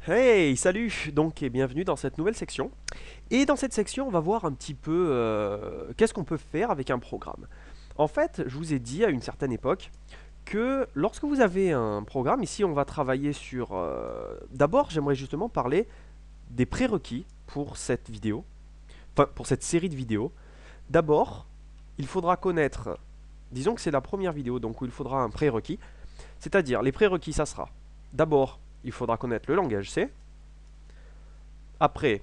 Hey, salut! Donc, et bienvenue dans cette nouvelle section. Et dans cette section, on va voir un petit peu qu'est-ce qu'on peut faire avec un programme. En fait, je vous ai dit à une certaine époque que lorsque vous avez un programme, ici on va travailler sur... D'abord, j'aimerais justement parler des prérequis pour cette vidéo, enfin pour cette série de vidéos. D'abord, il faudra connaître, disons que c'est la première vidéo, donc où il faudra un prérequis. C'est-à-dire, les prérequis, ça sera, d'abord, il faudra connaître le langage C. Après,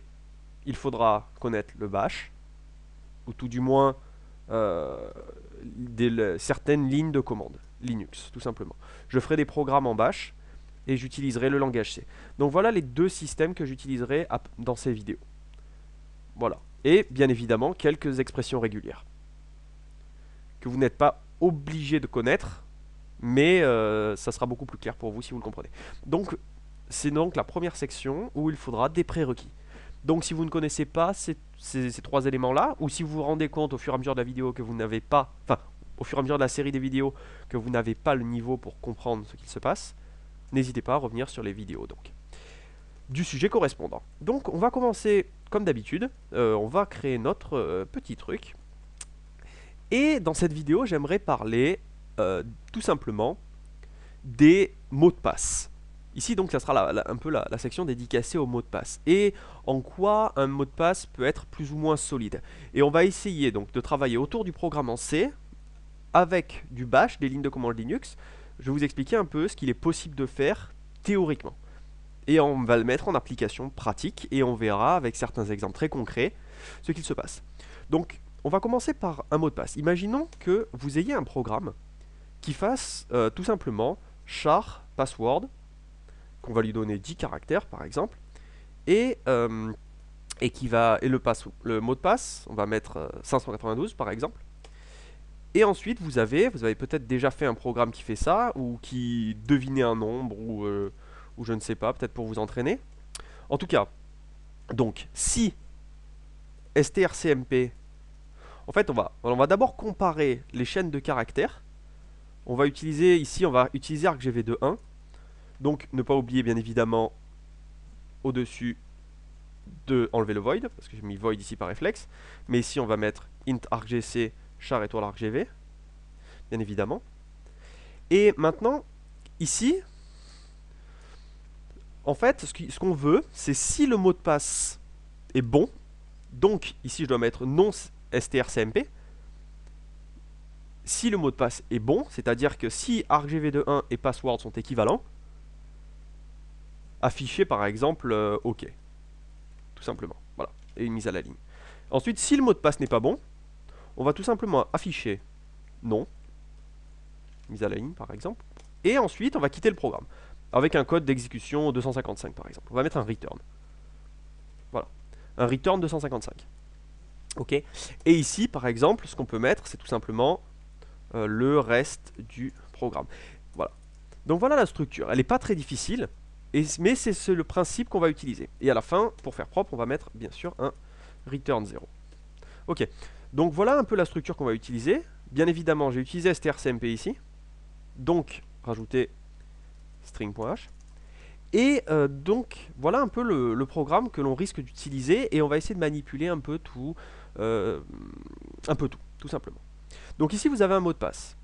il faudra connaître le bash, ou tout du moins certaines lignes de commande, Linux, tout simplement. Je ferai des programmes en bash et j'utiliserai le langage C. Donc voilà les deux systèmes que j'utiliserai dans ces vidéos. Voilà. Et bien évidemment, quelques expressions régulières que vous n'êtes pas obligé de connaître, mais ça sera beaucoup plus clair pour vous si vous le comprenez. Donc, c'est donc la première section où il faudra des prérequis. Donc si vous ne connaissez pas ces trois éléments-là, ou si vous vous rendez compte au fur et à mesure de la vidéo que vous n'avez pas, enfin, au fur et à mesure de la série des vidéos, que vous n'avez pas le niveau pour comprendre ce qu'il se passe, n'hésitez pas à revenir sur les vidéos donc du sujet correspondant. Donc on va commencer comme d'habitude, on va créer notre petit truc. Et dans cette vidéo, j'aimerais parler tout simplement des mots de passe. Ici, donc, ça sera un peu la section dédicacée aux mots de passe. Et en quoi un mot de passe peut être plus ou moins solide. Et on va essayer donc de travailler autour du programme en C, avec du bash, des lignes de commande Linux. Je vais vous expliquer un peu ce qu'il est possible de faire théoriquement. Et on va le mettre en application pratique, et on verra avec certains exemples très concrets ce qu'il se passe. Donc, on va commencer par un mot de passe. Imaginons que vous ayez un programme qui fasse tout simplement char password, qu'on va lui donner 10 caractères par exemple, et le mot de passe, on va mettre 592 par exemple. Et ensuite vous avez peut-être déjà fait un programme qui fait ça, ou qui devinait un nombre, ou je ne sais pas, peut-être pour vous entraîner. En tout cas, donc si strcmp, en fait on va d'abord comparer les chaînes de caractères. On va utiliser ici, on va utiliser argv de 1. Donc ne pas oublier bien évidemment au-dessus de enlever le void, parce que j'ai mis void ici par réflexe. Mais ici on va mettre int argc char étoile argv, bien évidemment. Et maintenant, ici, en fait, ce qu'on veut, c'est si le mot de passe est bon, donc ici je dois mettre non strcmp. Si le mot de passe est bon, c'est-à-dire que si argv de 1 et password sont équivalents, afficher par exemple OK, tout simplement, voilà, et une mise à la ligne. Ensuite, si le mot de passe n'est pas bon, on va tout simplement afficher non, mise à la ligne par exemple, et ensuite on va quitter le programme, avec un code d'exécution 255 par exemple. On va mettre un return, voilà, un return 255. Ok. Et ici par exemple, ce qu'on peut mettre, c'est tout simplement le reste du programme. Voilà. Donc voilà la structure, elle n'est pas très difficile, mais c'est le principe qu'on va utiliser. Et à la fin, pour faire propre, on va mettre bien sûr un return 0. Ok, donc voilà un peu la structure qu'on va utiliser. Bien évidemment, j'ai utilisé strcmp ici, donc rajouter string.h. Et donc voilà un peu le programme que l'on risque d'utiliser, et on va essayer de manipuler un peu tout, tout simplement. Donc ici vous avez un mot de passe.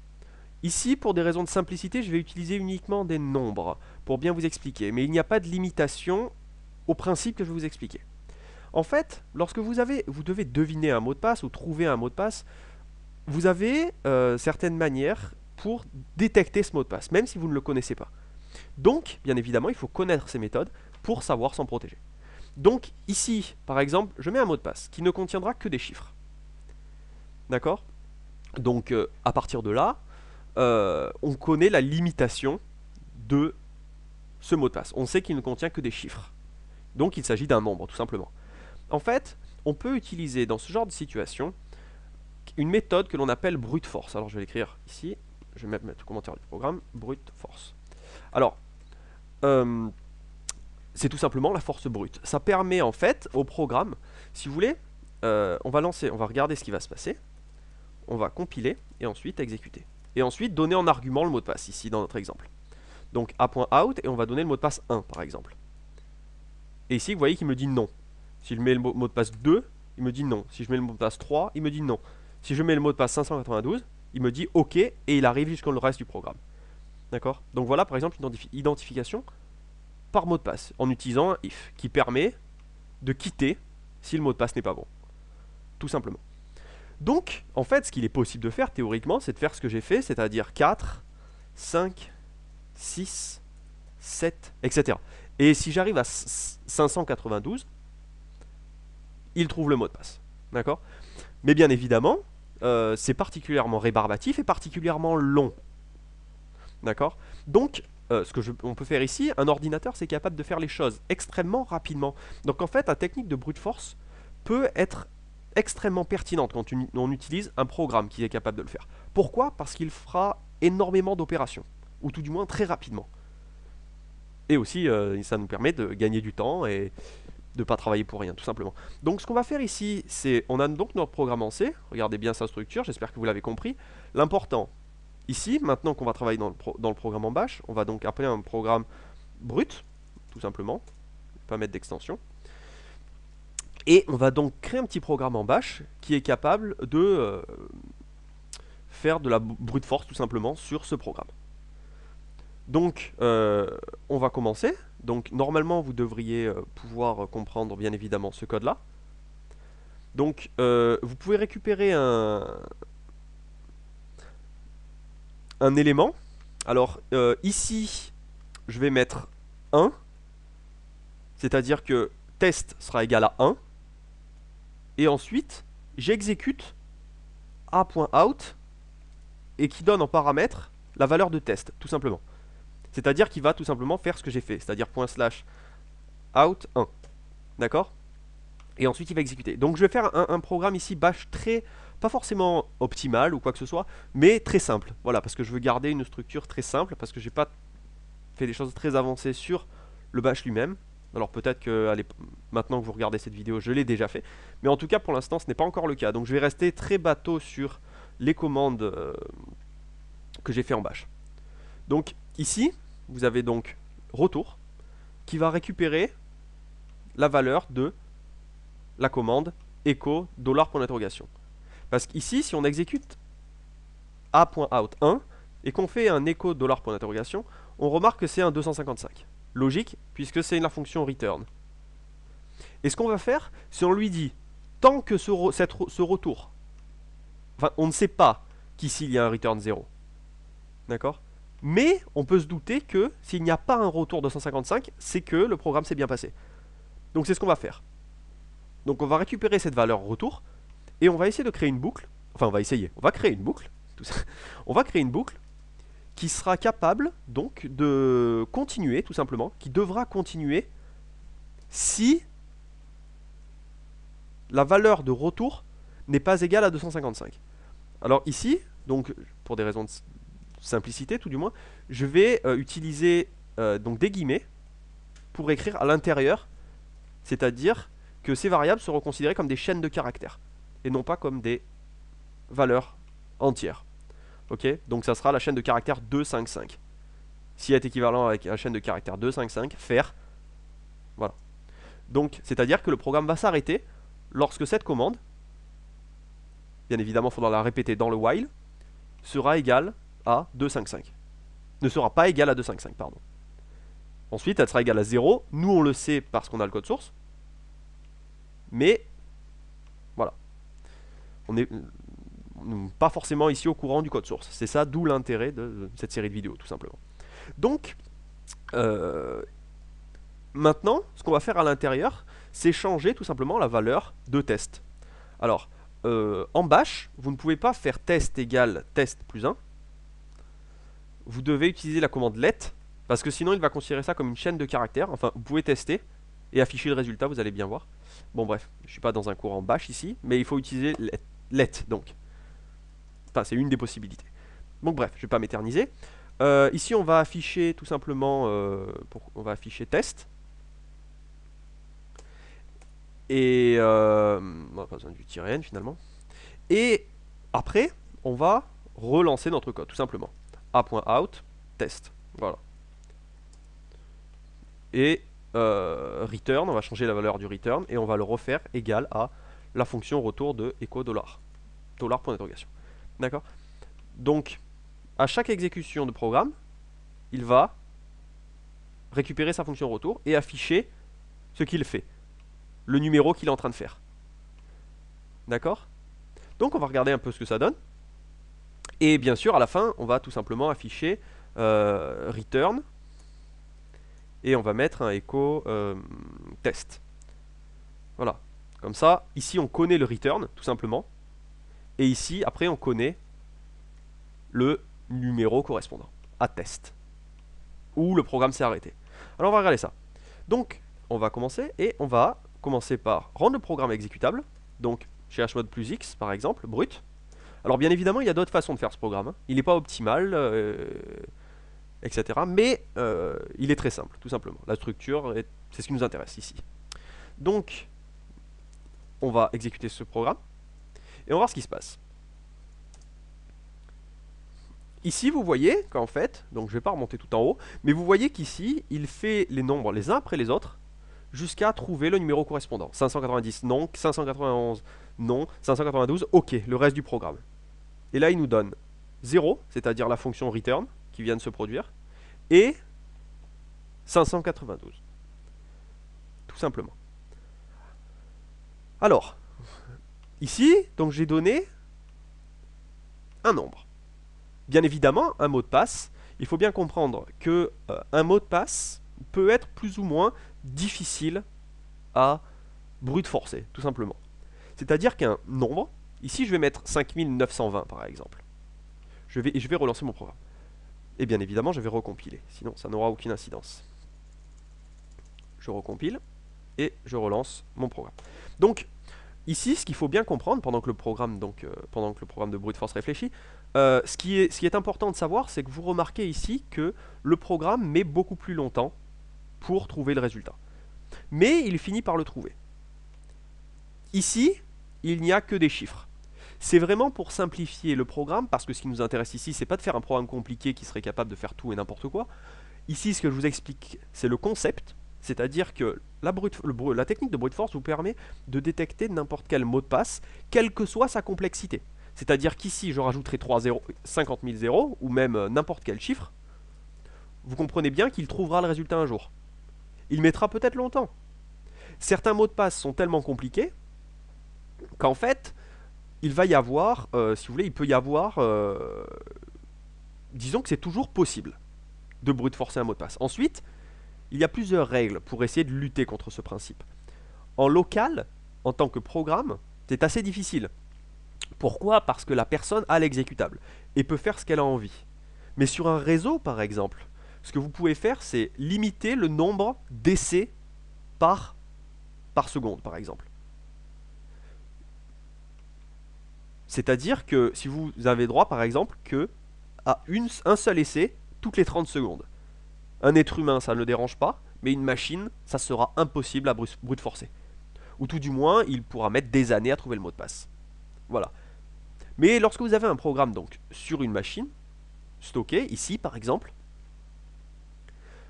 Ici, pour des raisons de simplicité, je vais utiliser uniquement des nombres pour bien vous expliquer, mais il n'y a pas de limitation au principe que je vais vous expliquer. En fait, lorsque vous devez deviner un mot de passe ou trouver un mot de passe, vous avez certaines manières pour détecter ce mot de passe, même si vous ne le connaissez pas. Donc, bien évidemment, il faut connaître ces méthodes pour savoir s'en protéger. Donc, ici, par exemple, je mets un mot de passe qui ne contiendra que des chiffres. D'accord? Donc, à partir de là, on connaît la limitation de ce mot de passe. On sait qu'il ne contient que des chiffres. Donc, il s'agit d'un nombre, tout simplement. En fait, on peut utiliser dans ce genre de situation une méthode que l'on appelle brute force. Alors, je vais l'écrire ici. Je vais mettre le commentaire du programme, brute force. Alors, c'est tout simplement la force brute. Ça permet en fait au programme, si vous voulez, on va regarder ce qui va se passer. On va compiler et ensuite exécuter. Et ensuite donner en argument le mot de passe, ici dans notre exemple. Donc a.out, et on va donner le mot de passe 1 par exemple. Et ici, vous voyez qu'il me dit non. Si je mets le mot de passe 2, il me dit non. Si je mets le mot de passe 3, il me dit non. Si je mets le mot de passe 592, il me dit OK et il arrive jusqu'au reste du programme. D'accord? Donc voilà par exemple une identification par mot de passe en utilisant un if qui permet de quitter si le mot de passe n'est pas bon. Tout simplement. Donc en fait ce qu'il est possible de faire théoriquement c'est de faire ce que j'ai fait, c'est-à-dire 4, 5, 6, 7, etc. Et si j'arrive à 592, il trouve le mot de passe. D'accord? Mais bien évidemment, c'est particulièrement rébarbatif et particulièrement long. D'accord? Donc, on peut faire ici, un ordinateur, c'est capable de faire les choses extrêmement rapidement. Donc en fait, la technique de brute force peut être extrêmement pertinente quand on utilise un programme qui est capable de le faire. Pourquoi? Parce qu'il fera énormément d'opérations, ou tout du moins très rapidement. Et aussi, ça nous permet de gagner du temps et de ne pas travailler pour rien, tout simplement. Donc ce qu'on va faire ici, c'est, on a donc notre programme en C, regardez bien sa structure, j'espère que vous l'avez compris. L'important, ici, maintenant qu'on va travailler dans le programme en bash, on va donc appeler un programme brut, tout simplement, je vais pas mettre d'extension. Et on va donc créer un petit programme en bash qui est capable de faire de la brute force, tout simplement, sur ce programme. Donc, on va commencer. Donc, normalement, vous devriez pouvoir comprendre, bien évidemment, ce code-là. Donc, vous pouvez récupérer un élément. Alors, ici, je vais mettre 1. C'est-à-dire que test sera égal à 1. Et ensuite, j'exécute a.out et qui donne en paramètre la valeur de test, tout simplement. C'est-à-dire qu'il va tout simplement faire ce que j'ai fait, c'est-à-dire ./out 1. D'accord? Et ensuite il va exécuter. Donc je vais faire un programme ici bash très, pas forcément optimal ou quoi que ce soit, mais très simple. Voilà, parce que je veux garder une structure très simple, parce que j'ai pas fait des choses très avancées sur le bash lui-même. Alors peut-être que maintenant que vous regardez cette vidéo, je l'ai déjà fait. Mais en tout cas pour l'instant ce n'est pas encore le cas. Donc je vais rester très bateau sur les commandes que j'ai fait en bash. Donc ici, vous avez donc retour qui va récupérer la valeur de la commande echo $. Parce qu'ici, si on exécute a.out1 et qu'on fait un echo $, on remarque que c'est un 255. Logique, puisque c'est la fonction return. Et ce qu'on va faire, c'est on lui dit, tant que ce retour, enfin on ne sait pas qu'ici il y a un return 0. D'accord? Mais on peut se douter que s'il n'y a pas un retour 255, c'est que le programme s'est bien passé. Donc c'est ce qu'on va faire. Donc on va récupérer cette valeur retour et on va essayer de créer une boucle. Enfin on va essayer, on va créer une boucle. On va créer une boucle qui sera capable donc de continuer tout simplement, qui devra continuer si la valeur de retour n'est pas égale à 255. Alors ici, donc pour des raisons de simplicité tout du moins, je vais utiliser donc des guillemets pour écrire à l'intérieur, c'est-à-dire que ces variables seront considérées comme des chaînes de caractères et non pas comme des valeurs entières. Ok, donc ça sera la chaîne de caractères 255. Si est équivalent avec la chaîne de caractères 255, faire. Voilà. Donc c'est-à-dire que le programme va s'arrêter lorsque cette commande, bien évidemment il faudra la répéter dans le while, sera égale à 255. Ne sera pas égale à 255, pardon. Ensuite, elle sera égale à 0. Nous, on le sait parce qu'on a le code source. Mais, voilà. On n'est pas forcément ici au courant du code source. C'est ça, d'où l'intérêt de cette série de vidéos, tout simplement. Donc, maintenant, ce qu'on va faire à l'intérieur, c'est changer tout simplement la valeur de test. Alors, en bash, vous ne pouvez pas faire test égale test plus 1. Vous devez utiliser la commande let, parce que sinon il va considérer ça comme une chaîne de caractères. Enfin, vous pouvez tester et afficher le résultat, vous allez bien voir. Bon bref, je ne suis pas dans un cours en bash ici, mais il faut utiliser let donc. Enfin, c'est une des possibilités. Donc bref, je ne vais pas m'éterniser. Ici, on va afficher tout simplement, on va afficher test. Et on n'a pas besoin du -n finalement. Et après, on va relancer notre code, tout simplement. A.out test. Voilà. Et return, on va changer la valeur du return et on va le refaire égal à la fonction retour de echo dollar. Dollar point d'interrogation. D'accord? Donc, à chaque exécution de programme, il va récupérer sa fonction retour et afficher ce qu'il fait, le numéro qu'il est en train de faire. D'accord? Donc on va regarder un peu ce que ça donne. Et bien sûr, à la fin, on va tout simplement afficher return et on va mettre un echo test. Voilà. Comme ça, ici on connaît le return, tout simplement. Et ici, après, on connaît le numéro correspondant à test, où le programme s'est arrêté. Alors on va regarder ça. Donc, on va commencer et on va commencer par rendre le programme exécutable. Donc, chez hmod plus x, par exemple, brut. Alors bien évidemment, il y a d'autres façons de faire ce programme. Hein. Il n'est pas optimal, etc. Mais il est très simple, tout simplement. La structure, c'est ce qui nous intéresse ici. Donc, on va exécuter ce programme et on va voir ce qui se passe. Ici, vous voyez qu'en fait, donc je ne vais pas remonter tout en haut, mais vous voyez qu'ici, il fait les nombres les uns après les autres jusqu'à trouver le numéro correspondant. 590, non. 591, non. 592, ok, le reste du programme. Et là, il nous donne 0, c'est-à-dire la fonction return qui vient de se produire, et 592. Tout simplement. Alors, ici, donc j'ai donné un nombre. Bien évidemment, un mot de passe, il faut bien comprendre que un mot de passe peut être plus ou moins difficile à brute forcer, tout simplement. C'est-à-dire qu'un nombre, ici je vais mettre 5920 par exemple. Je vais relancer mon programme. Et bien évidemment, je vais recompiler, sinon ça n'aura aucune incidence. Je recompile et je relance mon programme. Donc, ici, ce qu'il faut bien comprendre pendant que le programme, de brute force réfléchit, ce qui est important de savoir, c'est que vous remarquez ici que le programme met beaucoup plus longtemps pour trouver le résultat. Mais il finit par le trouver. Ici, il n'y a que des chiffres. C'est vraiment pour simplifier le programme, parce que ce qui nous intéresse ici, c'est pas de faire un programme compliqué qui serait capable de faire tout et n'importe quoi. Ici, ce que je vous explique, c'est le concept, c'est-à-dire que la technique de brute force vous permet de détecter n'importe quel mot de passe, quelle que soit sa complexité. C'est-à-dire qu'ici, je rajouterai 50 000 zéros, ou même n'importe quel chiffre, vous comprenez bien qu'il trouvera le résultat un jour. Il mettra peut-être longtemps. Certains mots de passe sont tellement compliqués qu'en fait, il va y avoir, si vous voulez, il peut y avoir, disons que c'est toujours possible de brute forcer un mot de passe. Ensuite, il y a plusieurs règles pour essayer de lutter contre ce principe. En local, en tant que programme, c'est assez difficile. Pourquoi? Parce que la personne a l'exécutable et peut faire ce qu'elle a envie. Mais sur un réseau, par exemple, ce que vous pouvez faire, c'est limiter le nombre d'essais par seconde, par exemple. C'est-à-dire que si vous avez droit, par exemple, à un seul essai toutes les 30 secondes. Un être humain, ça ne le dérange pas, mais une machine, ça sera impossible à brute forcer. Ou tout du moins, il pourra mettre des années à trouver le mot de passe. Voilà. Mais lorsque vous avez un programme donc sur une machine, stocké, ici par exemple,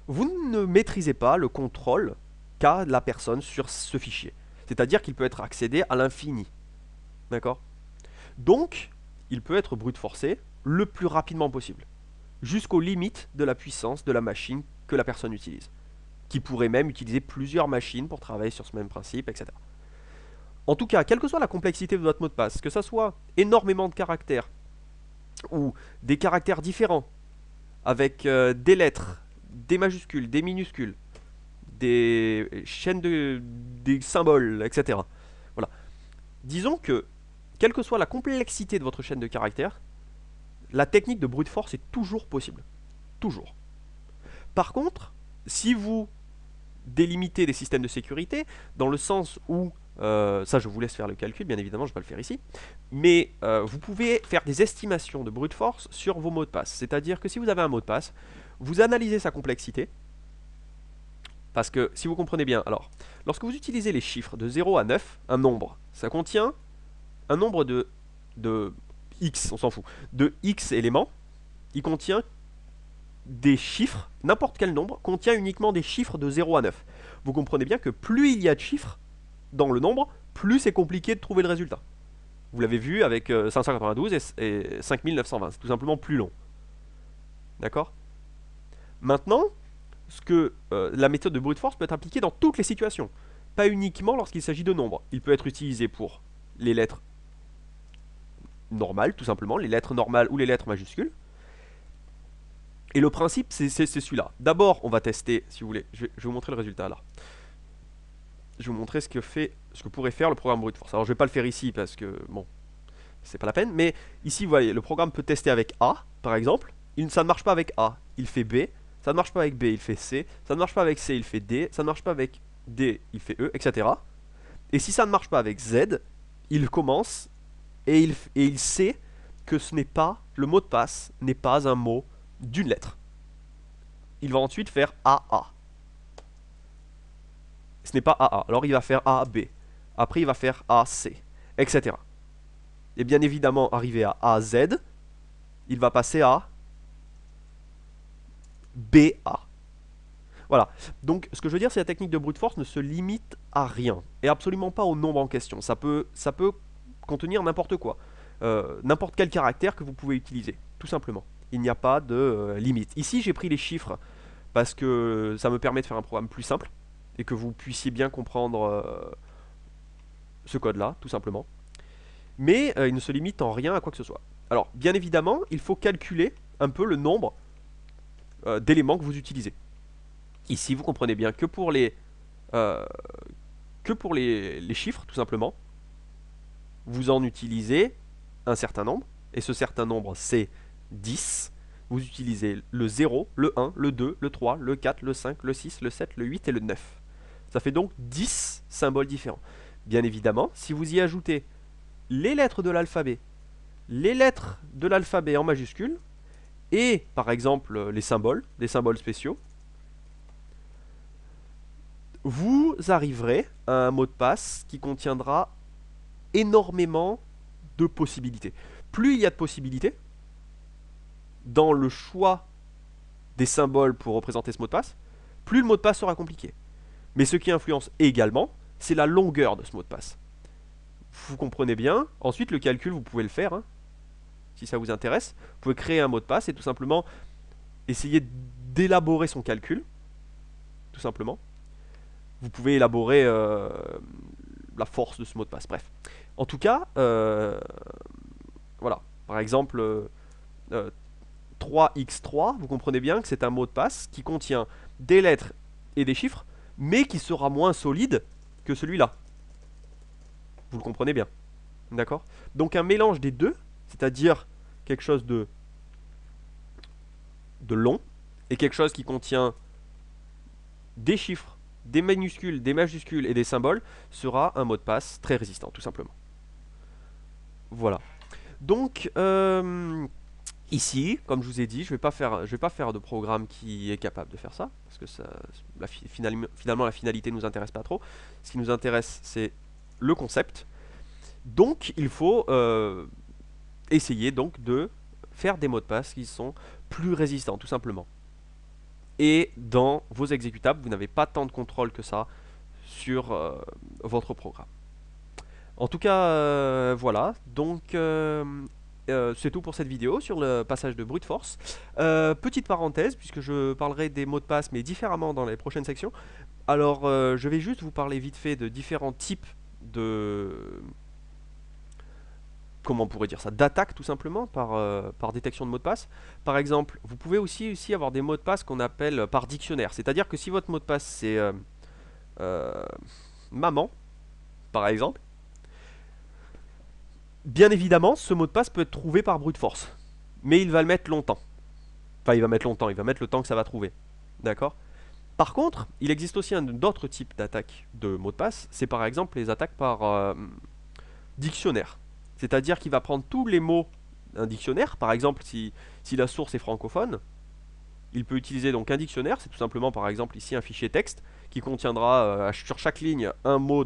vous ne maîtrisez pas le contrôle qu'a la personne sur ce fichier. C'est-à-dire qu'il peut être accédé à l'infini. D'accord? Donc, il peut être brute forcé le plus rapidement possible, jusqu'aux limites de la puissance de la machine que la personne utilise, qui pourrait même utiliser plusieurs machines pour travailler sur ce même principe, etc. En tout cas, quelle que soit la complexité de votre mot de passe, que ce soit énormément de caractères, ou des caractères différents, avec des lettres, des majuscules, des minuscules, des chaînes des symboles, etc. Voilà. Disons que, quelle que soit la complexité de votre chaîne de caractères, la technique de brute force est toujours possible. Toujours. Par contre, si vous délimitez des systèmes de sécurité, dans le sens où, ça je vous laisse faire le calcul, bien évidemment, je ne vais pas le faire ici, mais vous pouvez faire des estimations de brute force sur vos mots de passe. C'est-à-dire que si vous avez un mot de passe, vous analysez sa complexité, parce que si vous comprenez bien, alors, lorsque vous utilisez les chiffres de 0 à 9, un nombre, ça contient un nombre de x, on s'en fout, de x éléments, il contient des chiffres, n'importe quel nombre, contient uniquement des chiffres de 0 à 9. Vous comprenez bien que plus il y a de chiffres dans le nombre, plus c'est compliqué de trouver le résultat. Vous l'avez vu avec 592 et 5920, c'est tout simplement plus long. D'accord? Maintenant, la méthode de brute force peut être appliquée dans toutes les situations, pas uniquement lorsqu'il s'agit de nombres. Il peut être utilisé pour les lettres normales, tout simplement, les lettres normales ou les lettres majuscules. Et le principe, c'est celui-là. D'abord, on va tester, si vous voulez, je vais vous montrer le résultat là. Je vais vous montrer ce que pourrait faire le programme brute force. Alors, je vais pas le faire ici parce que, bon, c'est pas la peine. Mais ici, vous voyez, le programme peut tester avec A, par exemple. Ça ne marche pas avec A, il fait B. Ça ne marche pas avec B, il fait C. Ça ne marche pas avec C, il fait D. Ça ne marche pas avec D, il fait E, etc. Et si ça ne marche pas avec Z, il commence et il sait que ce n'est pas, le mot de passe n'est pas un mot d'une lettre. Il va ensuite faire AA. Ce n'est pas AA. Alors il va faire AB. Après il va faire AC, etc. Et bien évidemment, arrivé à AZ, il va passer à BA. Voilà. Donc ce que je veux dire, c'est que la technique de brute force ne se limite à rien. Et absolument pas au nombre en question. Ça peut contenir n'importe quoi. N'importe quel caractère que vous pouvez utiliser. Tout simplement. Il n'y a pas de limite. Ici, j'ai pris les chiffres parce que ça me permet de faire un programme plus simple et que vous puissiez bien comprendre ce code-là, tout simplement. Mais il ne se limite en rien à quoi que ce soit. Alors, bien évidemment, il faut calculer un peu le nombre d'éléments que vous utilisez. Ici, vous comprenez bien que pour les chiffres, tout simplement, vous en utilisez un certain nombre, et ce certain nombre, c'est 10. Vous utilisez le 0, le 1, le 2, le 3, le 4, le 5, le 6, le 7, le 8 et le 9. Ça fait donc 10 symboles différents. Bien évidemment, si vous y ajoutez les lettres de l'alphabet, en majuscules, et par exemple les symboles, des symboles spéciaux, vous arriverez à un mot de passe qui contiendra énormément de possibilités. Plus il y a de possibilités dans le choix des symboles pour représenter ce mot de passe, plus le mot de passe sera compliqué. Mais ce qui influence également, c'est la longueur de ce mot de passe. Vous comprenez bien. Ensuite, le calcul, vous pouvez le faire, hein, si ça vous intéresse. Vous pouvez créer un mot de passe et tout simplement essayer d'élaborer son calcul, tout simplement. Vous pouvez élaborer la force de ce mot de passe. Bref. En tout cas, voilà. Par exemple, 3x3, vous comprenez bien que c'est un mot de passe qui contient des lettres et des chiffres, mais qui sera moins solide que celui-là. Vous le comprenez bien. D'accord? Donc un mélange des deux, c'est-à-dire quelque chose de long, et quelque chose qui contient des chiffres, des minuscules, des majuscules et des symboles, sera un mot de passe très résistant, tout simplement. Voilà. Donc, ici, comme je vous ai dit, je vais pas faire de programme qui est capable de faire ça, parce que finalement la finalité ne nous intéresse pas trop. Ce qui nous intéresse, c'est le concept. Donc, il faut essayer donc de faire des mots de passe qui sont plus résistants, tout simplement. Et dans vos exécutables, vous n'avez pas tant de contrôle que ça sur votre programme. En tout cas, voilà. Donc, c'est tout pour cette vidéo sur le passage de brute force. Petite parenthèse, puisque je parlerai des mots de passe, mais différemment dans les prochaines sections. Alors, je vais juste vous parler vite fait de différents types de... Comment on pourrait dire ça, d'attaque tout simplement par détection de mots de passe. Par exemple, vous pouvez aussi avoir des mots de passe qu'on appelle par dictionnaire. C'est-à-dire que si votre mot de passe c'est maman, par exemple, bien évidemment, ce mot de passe peut être trouvé par brute force. Mais il va le mettre longtemps. Enfin, il va mettre le temps que ça va trouver. D'accord? Par contre, il existe aussi d'autres types d'attaques de mots de passe. C'est par exemple les attaques par dictionnaire. C'est-à-dire qu'il va prendre tous les mots d'un dictionnaire. Par exemple, si la source est francophone, il peut utiliser donc un dictionnaire. C'est tout simplement, par exemple, ici un fichier texte qui contiendra sur chaque ligne un mot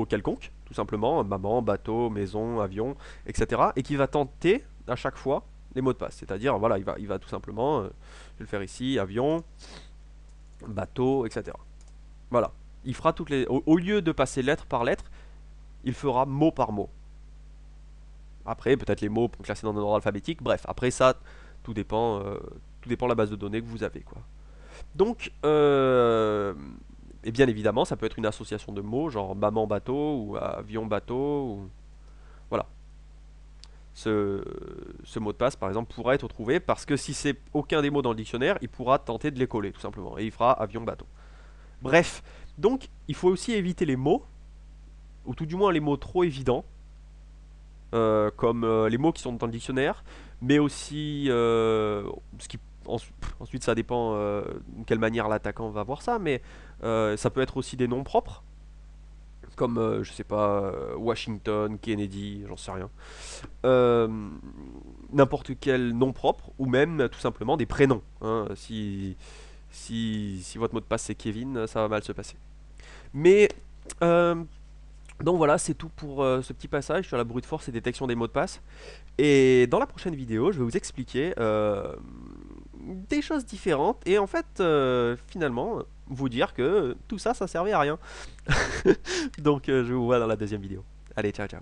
quelconque, tout simplement, maman, bateau, maison, avion, etc. Et qui va tenter à chaque fois les mots de passe. C'est-à-dire, voilà, il va tout simplement, je vais le faire ici, avion, bateau, etc. Voilà. Il fera toutes les. Au lieu de passer lettre par lettre, il fera mot par mot. Après, peut-être les mots classés dans un ordre alphabétique. Bref, après ça, tout dépend de la base de données que vous avez, quoi. Donc, et bien évidemment, ça peut être une association de mots, genre maman bateau ou avion bateau. Voilà. Ce, ce mot de passe, par exemple, pourra être trouvé parce que si c'est aucun des mots dans le dictionnaire, il pourra tenter de les coller, tout simplement. Et il fera avion bateau. Bref, donc il faut aussi éviter les mots, ou tout du moins les mots trop évidents, comme les mots qui sont dans le dictionnaire, mais aussi ce qui ensuite ça dépend de quelle manière l'attaquant va voir ça, mais ça peut être aussi des noms propres, comme je sais pas Washington, Kennedy, j'en sais rien, Euh, n'importe quel nom propre, ou même tout simplement des prénoms, hein. Si votre mot de passe c'est Kevin, ça va mal se passer. Mais euh, donc voilà, c'est tout pour ce petit passage sur la brute force et détection des mots de passe. Et dans la prochaine vidéo, je vais vous expliquer des choses différentes et en fait, finalement, vous dire que tout ça, ça servait à rien. Donc je vous vois dans la deuxième vidéo. Allez, ciao ciao.